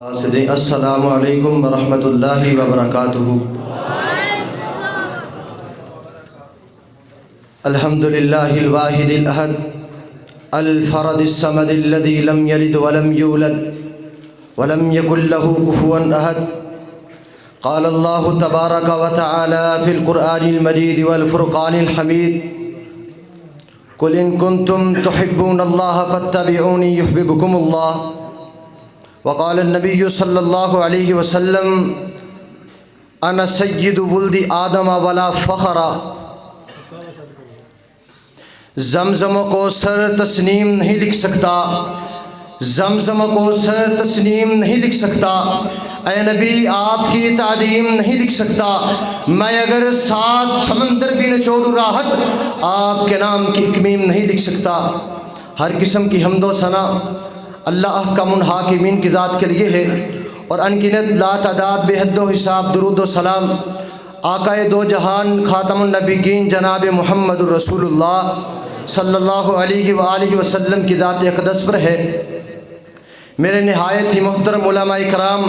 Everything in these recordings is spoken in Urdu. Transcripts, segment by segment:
السلام علیکم ورحمۃ اللہ وبرکاتہ۔ الحمد للہ الواحد الاحد الفرد الصمد الذي لم يلد ولم يولد ولم يكن له كفوا احد۔ قال الله تبارك وتعالى في القرآن المجيد والفرقان الحميد: قل إن كنتم تحبون الله فاتبعوني يحببكم الله۔ وقال النبي صلی اللہ علیہ وسلم: انا سید ولد آدم ولا فخر۔ زمزم کو سر تسنیم نہیں لکھ سکتا، زمزم کو سر تسنیم نہیں لکھ سکتا، اے نبی آپ کی تعظیم نہیں لکھ سکتا۔ میں اگر 7 سمندر بھی نچوڑوں راحت، آپ کے نام کی ایک میم نہیں لکھ سکتا۔ ہر قسم کی حمد و ثنا اللہ احکم الحاکمین کی ذات کے لیے ہے، اور انگنت لا تعداد بے حد و حساب درود و سلام آقائے دو جہان خاتم النبیین جناب محمد الرسول اللہ صلی اللہ علیہ وآلہ وسلم کی ذات اقدس پر ہے۔ میرے نہایت ہی محترم علماء کرام،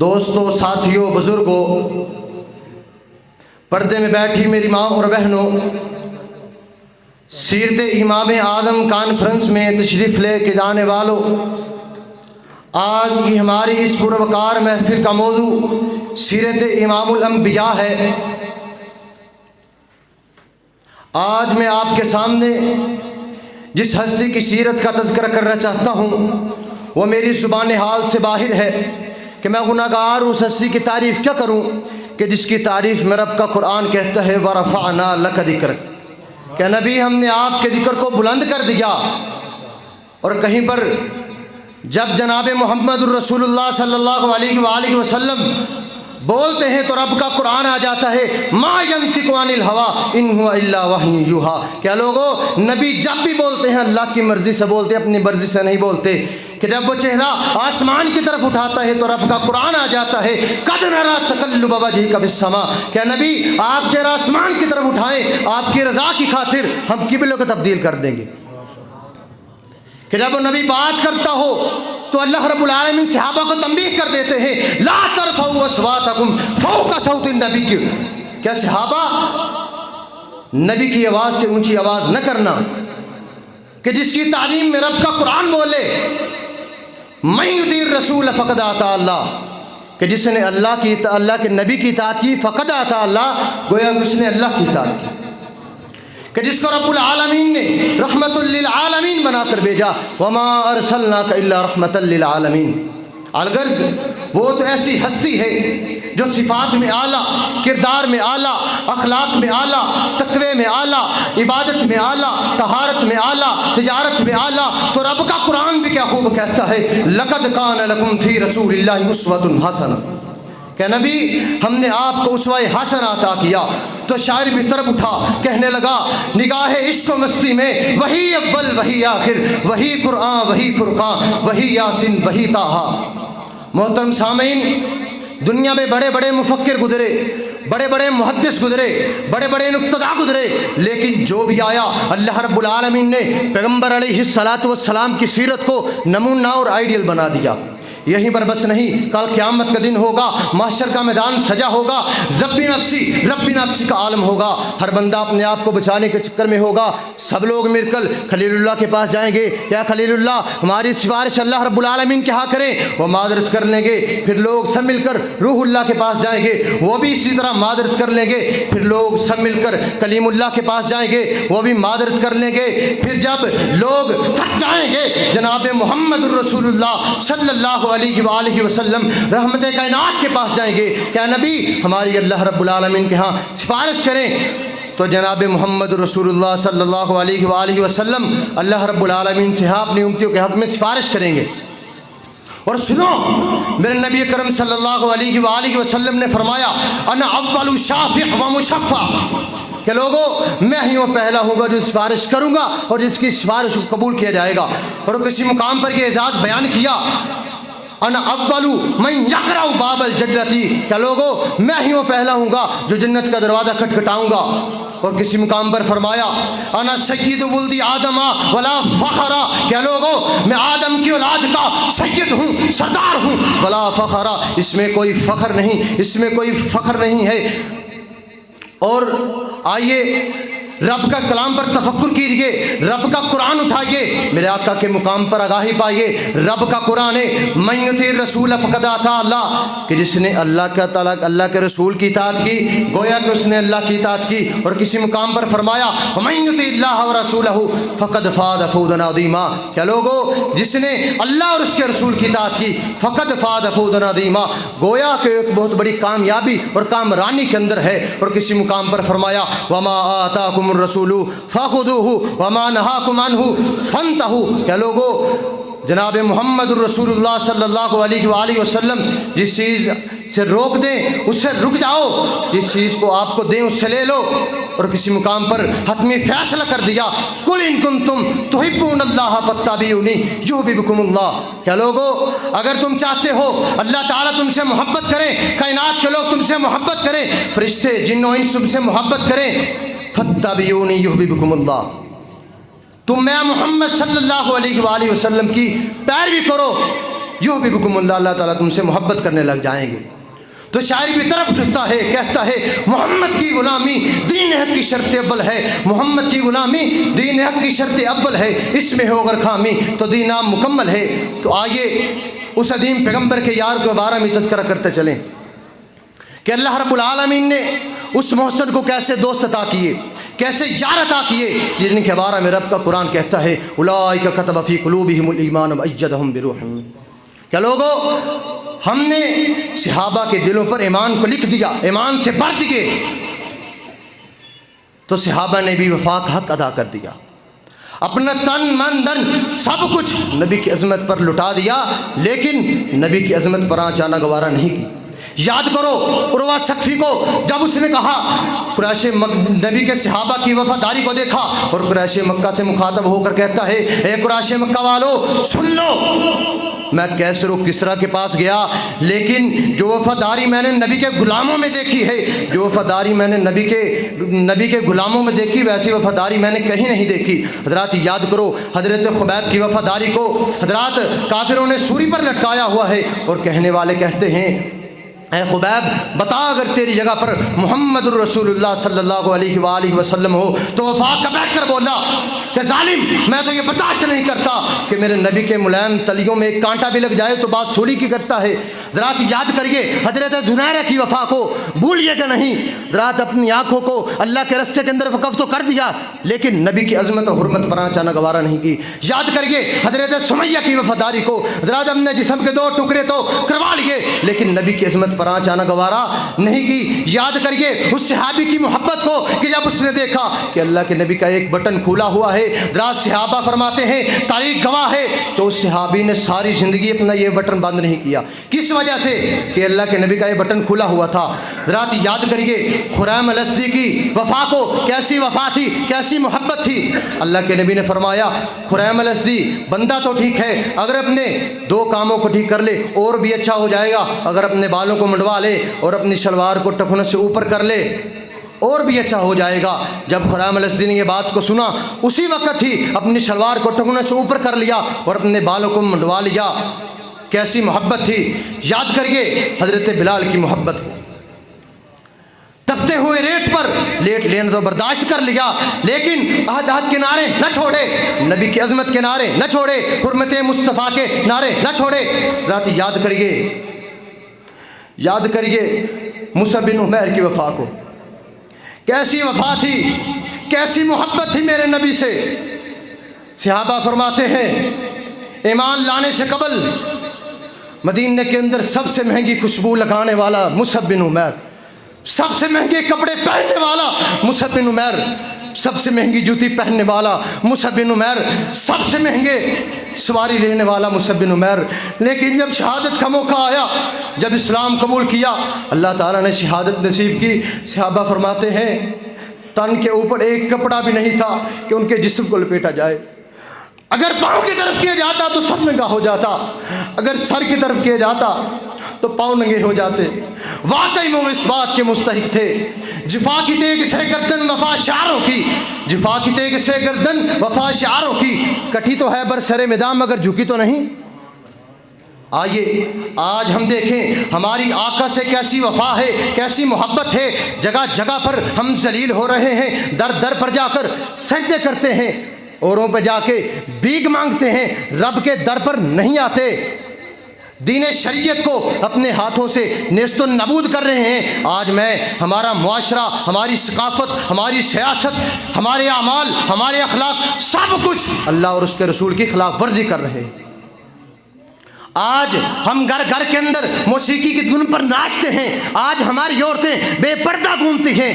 دوستوں، ساتھیوں، بزرگوں، پردے میں بیٹھی میری ماں اور بہنوں، سیرت امام اعظم کانفرنس میں تشریف لے کے جانے والوں، آج کی ہماری اس پروقار محفل کا موضوع سیرت امام الانبیاء ہے۔ آج میں آپ کے سامنے جس ہستی کی سیرت کا تذکرہ کرنا چاہتا ہوں وہ میری زبان حال سے باہر ہے کہ میں گناہگار اس ہستی کی تعریف کیا کروں کہ جس کی تعریف میں رب کا قرآن کہتا ہے وَرَفَعْنَا لَكَ ذِكْرَكَ، کہ نبی ہم نے آپ کے ذکر کو بلند کر دیا۔ اور کہیں پر جب جناب محمد الرسول اللہ صلی اللہ علیہ وآلہ وسلم بولتے ہیں تو رب کا قرآن آ جاتا ہے ما ينطق عن الهوى ان هو الا وحی یوحی۔ کیا لوگوں، نبی جب بھی بولتے ہیں اللہ کی مرضی سے بولتے، اپنی مرضی سے نہیں بولتے۔ کہ جب وہ چہرہ آسمان کی طرف اٹھاتا ہے تو رب کا قرآن آ جاتا ہے قد نری تقلب وجهک فی السماء۔ کہ نبی آپ چہرہ آسمان کی طرف اٹھائیں، آپ کی رضا کی خاطر ہم قبلوں کو تبدیل کر دیں گے۔ کہ جب وہ نبی بات کرتا ہو تو اللہ رب العالمین صحابہ کو تنبیہ کر دیتے ہیں لا ترفعوا اصواتکم فوق صوت النبی۔ کیا صحابہ نبی کی آواز سے اونچی آواز نہ کرنا، کہ جس کی تعلیم میں رب کا قرآن بولے من یطیع الرسول فقد اطاع اللہ، کہ جس نے اللہ کے نبی کی اطاعت کی فقد اطاع اللہ، گویا اس نے اللہ کی اطاعت کی۔ کہ جس کو رب العالمین نے رحمت للعالمین بنا کر بھیجا وما ارسلناک الا رحمت للعالمین۔ الغرض وہ تو ایسی ہستی ہے جو صفات میں اعلیٰ، کردار میں اعلیٰ، اخلاق میں اعلیٰ، تقوی میں اعلیٰ، عبادت میں اعلیٰ، طہارت میں اعلیٰ، تجارت میں اعلیٰ۔ تو رب کا قرآن بھی کیا خوب کہتا ہے لقد کان لکم فی رسول اللہ اسوۃ حسنہ، کہ نبی ہم نے آپ کو اسوہ حسنہ عطا کیا۔ تو شاعر بھی طرف اٹھا کہنے لگا نگاہ عشق و مستی میں وہی اول وہی آخر، وہی قرآن وہی فرقان وہی یاسین وہی طٰہٰ۔ محترم سامعین، دنیا میں بڑے بڑے مفکر گزرے، بڑے بڑے محدث گزرے، بڑے بڑے نقطہ گزرے، لیکن جو بھی آیا اللہ رب العالمین نے پیغمبر علیہ الصلاۃ والسلام کی سیرت کو نمونہ اور آئیڈیل بنا دیا۔ یہیں پر بس نہیں، کل قیامت کا دن ہوگا، محشر کا میدان سجا ہوگا، ربی نفسی کا عالم ہوگا۔ ہر بندہ اپنے آپ کو بچانے کے چکر میں ہوگا۔ سب لوگ مل کر خلیل اللہ کے پاس جائیں گے، یا خلیل اللہ ہماری سفارش اللہ رب العالمین کے ہاں کریں، وہ معذرت کر لیں گے۔ پھر لوگ سب مل کر روح اللہ کے پاس جائیں گے، وہ بھی اسی طرح معذرت کر لیں گے۔ پھر لوگ سب مل کر کلیم اللہ کے پاس جائیں گے، وہ بھی معذرت کر لیں گے۔ پھر جب لوگ تھک جائیں گے جناب محمد الرسول اللہ صلی اللہ علیہ وآلہ وسلم رحمت کائنات کے پاس جائیں گے، کیا نبی ہماری اللہ رب العالمین کے ہاں سفارش کریں، تو جناب محمد رسول اللہ صلی اللہ علیہ وآلہ وسلم اللہ رب العالمین سے ہاں اپنی امتیوں کے حق میں سفارش کریں گے۔ اور سنو، میرے نبی کرم صلی اللہ علیہ وآلہ وسلم نے فرمایا انا اول شافع و مشفع، کہ لوگوں میں ہی وہ پہلا ہوں گا جو سفارش کروں گا اور جس کی سفارش کو قبول کیا جائے گا۔ اور کسی مقام پر یہ اعزاز بیان کیا انا اول من یقرع باب الجنتی، کہ لوگوں میں ہی وہ پہلا ہوں گا جو جنت کا دروازہ کھٹکھٹاؤں گا۔ اور کسی مقام پر فرمایا انا سید ولد آدم ولا فخرا، کہ لوگو میں آدم کی اولاد کا سید ہوں، سردار ہوں، ولا فخرا، اس میں کوئی فخر نہیں، اس میں کوئی فخر نہیں ہے۔ اور آئیے رب کا کلام پر تفکر کیجئے، رب کا قرآن اٹھائیے، میرے آقا کے مقام پر آگاہی پائیے۔ رب کا قرآن ہے من یطیع الرسول فقد اطاع اللہ، کہ جس نے اللہ کے رسول کی اطاعت کی گویا کہ اس نے اللہ کی اطاعت کی۔ اور کسی مقام پر فرمایا ومن یطیع اللہ ورسولہ فقد فاز فوزا عظیما، کہ لوگو جس نے اللہ اور اس کے رسول کی اطاعت کی فقد فاز فوزا عظیما، گویا کہ ایک بہت بڑی کامیابی اور کامرانی کے اندر ہے۔ اور کسی مقام پر فرمایا وما آتاکم الرسول فخذوه وما نهاكم عنه فانتهوا، کہ لوگو جناب محمد الرسول اللہ صلی اللہ علیہ وآلہ وسلم جس چیز سے روک دیں اس سے رک جاؤ، جس چیز کو آپ کو دیں اس سے لے لو۔ اور کسی مقام پر حتمی فیصلہ کر دیا قل ان کنتم تحبون اللہ فاتبعونی یحببکم اللہ، کہ لوگو اگر تم چاہتے ہو اللہ تعالیٰ تم سے محبت کریں، کائنات کے لوگ تم سے محبت کریں، فرشتے جن و انس تم سے محبت کریں، فاتبعونی یحببکم اللہ، تم میں محمد صلی اللہ علیہ وآلہ وسلم کی پیروی کرو، یحببکم اللہ، اللہ تعالیٰ تم سے محبت کرنے لگ جائیں گے۔ تو شاعر بھی طرف اٹھتا ہے، کہتا ہے محمد کی غلامی دین حق کی شرط اول ہے، محمد کی غلامی دین حق کی شرط اول ہے، اس میں ہو اگر خامی تو دین عام مکمل ہے۔ تو آئیے اس عظیم پیغمبر کے یار کے بارے میں تذکرہ کرتے چلیں کہ اللہ رب العالمین نے اس محسن کو کیسے دوست عطا کیے، کیسے یار عطا کیے، جن کے بارے میں رب کا قرآن کہتا ہے اولئک کتب فی قلوبہم الایمان وایدہم بروح، کہ لوگو ہم نے صحابہ کے دلوں پر ایمان کو لکھ دیا، ایمان سے بھر دیے۔ تو صحابہ نے بھی وفا کا حق ادا کر دیا، اپنا تن من دن سب کچھ نبی کی عظمت پر لٹا دیا، لیکن نبی کی عظمت پر آنچ آنا گوارا نہیں کی۔ یاد کرو عروہ ثقفی کو جب اس نے کہا قریش نبی کے صحابہ کی وفاداری کو دیکھا، اور قریش مکہ سے مخاطب ہو کر کہتا ہے اے قریش مکہ والو سن لو، میں کیسر و کسرا کے پاس گیا لیکن جو وفاداری میں نے نبی کے غلاموں میں دیکھی ہے، جو وفاداری میں نے نبی کے غلاموں میں دیکھی، ویسی وفاداری میں نے کہیں نہیں دیکھی۔ حضرات یاد کرو حضرت خبیب کی وفاداری کو حضرات کافروں نے سوری پر لٹکایا ہوا ہے، اور کہنے والے کہتے ہیں اے خبیب بتا اگر تیری جگہ پر محمد الرسول اللہ صلی اللہ علیہ وآلہ وسلم ہو تو وفا کا بیٹھ کر بولا کہ ظالم میں تو یہ برداشت نہیں کرتا کہ میرے نبی کے ملائم تلیوں میں ایک کانٹا بھی لگ جائے تو بات سوری کی کرتا ہے۔ ذرات یاد کریے حضرت زنیرہ کی وفا کو، بھولیے گا نہیں۔ ذرات اپنی آنکھوں کو اللہ کے رسے کے اندر وقف تو کر دیا لیکن نبی کی عظمت و حرمت پر آنچ آنا گوارا نہیں کی۔ یاد کریے حضرت سمیہ کی وفاداری کو، ذرات اپنے جسم کے 2 ٹکڑے تو کروا لیے لیکن نبی کی عظمت پر آنچ آنا گوارا نہیں کی۔ یاد کریے اس صحابی کی محبت کو کہ جب اس نے دیکھا کہ اللہ کے نبی کا ایک بٹن کھولا ہوا ہے، ذرات صحابہ فرماتے ہیں تاریخ گواہ ہے تو اس صحابی نے ساری زندگی اپنا یہ بٹن بند نہیں کیا۔ کس وجہ سے؟ کہ اللہ کے نبی کا یہ بٹن کھلا ہوا تھا۔ ذرات یاد کریے خریم الاسدی کی وفا کو، کیسی وفا تھی، کیسی محبت تھی۔ اللہ کے نبی نے فرمایا خریم الاسدی بندہ تو ٹھیک ہے، اگر اپنے 2 کاموں کو ٹھیک کر لے اور بھی اچھا ہو جائے گا، اگر اپنے بالوں کو منڈوا لے اور اپنی شلوار کو ٹخنے سے اوپر کر لے اور بھی اچھا ہو جائے گا۔ جب خریم الاسدی نے یہ بات کو سنا اسی وقت ہی اپنی شلوار کو ٹخنے سے اوپر کر لیا اور اپنے بالوں کو منڈوا لیا۔ کیسی محبت تھی۔ یاد کریے حضرت بلال کی محبت کو، تپتے ہوئے ریت پر لیٹ لین تو برداشت کر لیا لیکن عہد کے نعرے نہ چھوڑے، نبی کی عظمت کے نعرے نہ چھوڑے، حرمت مصطفیٰ کے نعرے نہ چھوڑے۔ رات یاد کریے مصعب بن عمیر کی وفا کو، کیسی وفا تھی، کیسی محبت تھی میرے نبی سے۔ صحابہ فرماتے ہیں ایمان لانے سے قبل مدینے کے اندر سب سے مہنگی خوشبو لگانے والا مصعب بن عمیر، سب سے مہنگے کپڑے پہننے والا مصعب بن عمیر، سب سے مہنگی جوتی پہننے والا مصعب بن عمیر، سب سے مہنگے سواری لینے والا مصعب بن عمیر۔ لیکن جب شہادت کا موقع آیا، جب اسلام قبول کیا، اللہ تعالیٰ نے شہادت نصیب کی۔ صحابہ فرماتے ہیں تن کے اوپر ایک کپڑا بھی نہیں تھا کہ ان کے جسم کو لپیٹا جائے۔ اگر پاؤں کی طرف کیا جاتا تو سر ننگا ہو جاتا، اگر سر کی طرف کیا جاتا تو پاؤں ننگے ہو جاتے۔ واقعی وہ اس بات کے مستحق تھے جفا کی تیغ سے گردن وفا شعروں کی، جفا کی تیغ سے گردن وفا شعروں کی، کٹھی تو ہے برسر میدان مگر جھکی تو نہیں۔ آئیے آج ہم دیکھیں ہماری آقا سے کیسی وفا ہے، کیسی محبت ہے۔ جگہ جگہ پر ہم ذلیل ہو رہے ہیں، در در پر جا کر سجدے کرتے ہیں، اوروں پہ جا کے بھیک مانگتے ہیں، رب کے در پر نہیں آتے، دین شریعت کو اپنے ہاتھوں سے نیست و نابود کر رہے ہیں۔ آج میں ہمارا معاشرہ، ہماری ثقافت، ہماری سیاست، ہمارے اعمال، ہمارے اخلاق، سب کچھ اللہ اور اس کے رسول کی خلاف ورزی کر رہے ہیں۔ آج ہم گھر گھر کے اندر موسیقی کی دھن پر ناچتے ہیں، آج ہماری عورتیں بے پردہ گھومتی ہیں،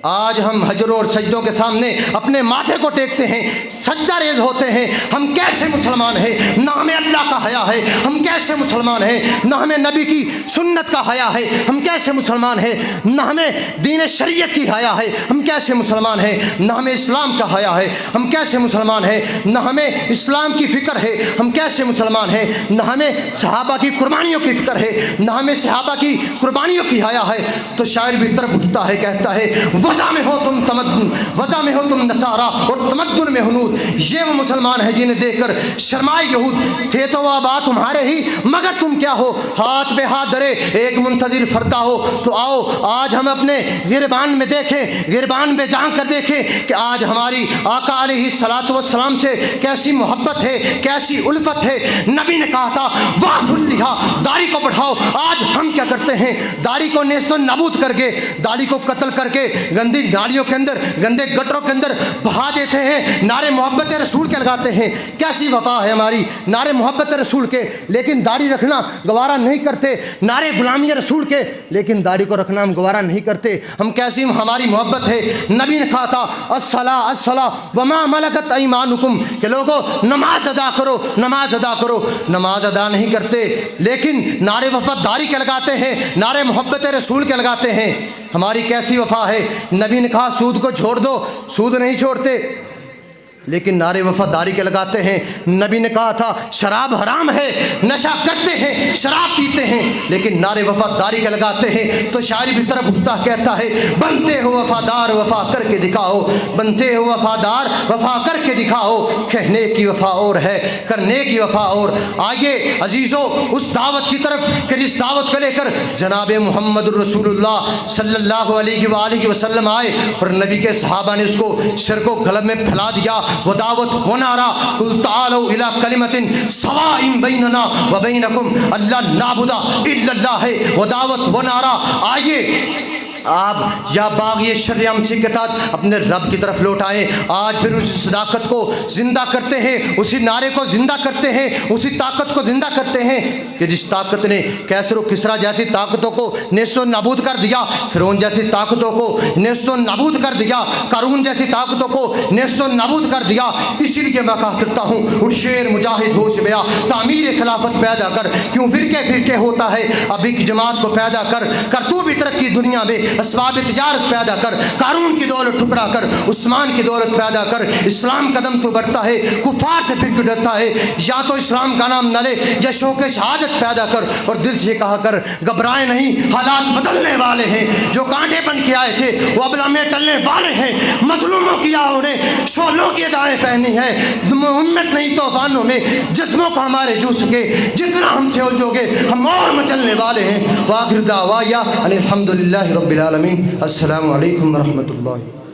آج ہم حجروں اور سجدوں کے سامنے اپنے ماتھے کو ٹیکتے ہیں، سجدہ ریز ہوتے ہیں۔ ہم کیسے مسلمان ہیں؟ نہ ہمیں اللہ کا حیا ہے۔ ہم کیسے مسلمان ہیں؟ نہ ہمیں نبی کی سنت کا حیا ہے۔ ہم کیسے مسلمان ہیں؟ نہ ہمیں دین شریعت کی حیا ہے۔ ہم کیسے مسلمان ہیں؟ نہ ہمیں اسلام کا حیا ہے۔ ہم کیسے مسلمان ہیں؟ نہ ہمیں اسلام کی فکر ہے۔ ہم کیسے مسلمان ہیں؟ نہ ہمیں صحابہ کی قربانیوں کی فکر ہے، نہ ہمیں صحابہ کی قربانیوں کی حیا ہے۔ تو شاعر بھی طرف اٹھتا ہے، کہتا ہے وضع میں ہو تم تمدن، وضع میں ہو تم نصارہ اور تمدن میں ہنود۔ یہ وہ مسلمان ہیں جنہیں دیکھ کر شرمائے یہود، تھے تو وہ آبا تمہارے ہی مگر تم کیا ہو، ہاتھ بے ہاتھ درے ایک منتظر فردا ہو۔ تو آؤ آج ہم اپنے گربان میں دیکھیں، گربان میں جان کر دیکھیں کہ آج ہماری آقا علیہ الصلوۃ والسلام سے کیسی محبت ہے، کیسی الفت ہے۔ نبی نے کہا تھا واف اللحیٰ، داڑھی کو بڑھاؤ۔ آج ہم کیا کرتے ہیں؟ داڑھی کو نیست و نابود کر کے، داڑھی کو قتل کر کے گندی نالیوں کے اندر، گندے گٹروں کے اندر بہا دیتے ہیں، نعرے محبت رسول کے لگاتے ہیں۔ کیسی وفا ہے ہماری، نعرے محبت رسول کے لیکن داڑھی رکھنا گوارا نہیں کرتے، نعرے غلامی رسول کے لیکن داڑھی کو رکھنا ہم گوارا نہیں کرتے۔ ہم کیسی ہماری محبت ہے؟ نبی نے کہا تھا الصلاۃ الصلاۃ وما ملکت ایمانکم، کہ لوگوں نماز ادا کرو، نماز ادا کرو۔ نماز ادا نہیں کرتے لیکن نعرے وفاداری کے لگاتے ہیں، نعرے محبت رسول کے لگاتے ہیں۔ ہماری کیسی وفا ہے؟ نبی نے کہا سود کو چھوڑ دو، سود نہیں چھوڑتے لیکن نعرے وفاداری کے لگاتے ہیں۔ نبی نے کہا تھا شراب حرام ہے، نشہ کرتے ہیں، شراب پیتے ہیں لیکن نعرے وفاداری کے لگاتے ہیں۔ تو شاعری بھی طرف اٹھتا کہتا ہے بنتے ہو وفادار وفا کر کے دکھاؤ، بنتے ہو وفادار وفا کر کے دکھاؤ، کہنے کی وفا اور ہے کرنے کی وفا اور۔ آئیے عزیزو اس دعوت کی طرف کہ اس دعوت کو لے کر جناب محمد الرسول اللہ صلی اللہ علیہ وآلہ وسلم آئے اور نبی کے صحابہ نے اس کو شر کو قلب میں پھیلا دیا۔ وہ دعوت وہ نعرہ قل تعالوا الی کلمۃ سواء بیننا وبینکم الا نعبد الا اللہ ہے۔ وہ دعوت وہ نعرہ، آئیے آپ یا باغی شریعمسی کے تحت اپنے رب کی طرف لوٹائیں۔ آج پھر اس صداقت کو زندہ کرتے ہیں، اسی نعرے کو زندہ کرتے ہیں، اسی طاقت کو زندہ کرتے ہیں کہ جس طاقت نے کیسر و کسریٰ جیسی طاقتوں کو نیست و نابود کر دیا، فرعون جیسی طاقتوں کو نیست و نابود کر دیا، قارون جیسی طاقتوں کو نیست و نابود کر دیا۔ اسی لیے میں کہا کرتا ہوں اٹھ شیر مجاہد ہوش بیا، تعمیر خلافت پیدا کر، کیوں فرقے فرقے ہوتا ہے، اب ایک جماعت کو پیدا کر، کر تو بھی ترقی دنیا میں، اسباب تجارت پیدا کر، قارون کی دولت ٹھکرا کر عثمان کی دولت پیدا کر۔ اسلام قدم تو بڑھتا ہے، کفار سے پھر ڈرتا ہے، یا تو اسلام کا نام نہ لے یا شوق شہادت پیدا کر، اور دل سے کہا کر گھبرائے نہیں، حالات بدلنے والے ہیں، جو کانٹے بن کے آئے تھے وہ اب لمحے ٹلنے والے ہیں۔ مظلوموں کی آہوں نے شعلوں کی ادائیں پہنی ہیں، امت نہیں طوفانوں میں جسموں کو ہمارے جو سکے، جتنا ہم سے الجھو گے ہم اور مچلنے والے ہیں۔ وآخر دعوایا ان الحمدللہ رب العالمین۔ السلام علیکم ورحمۃ اللہ۔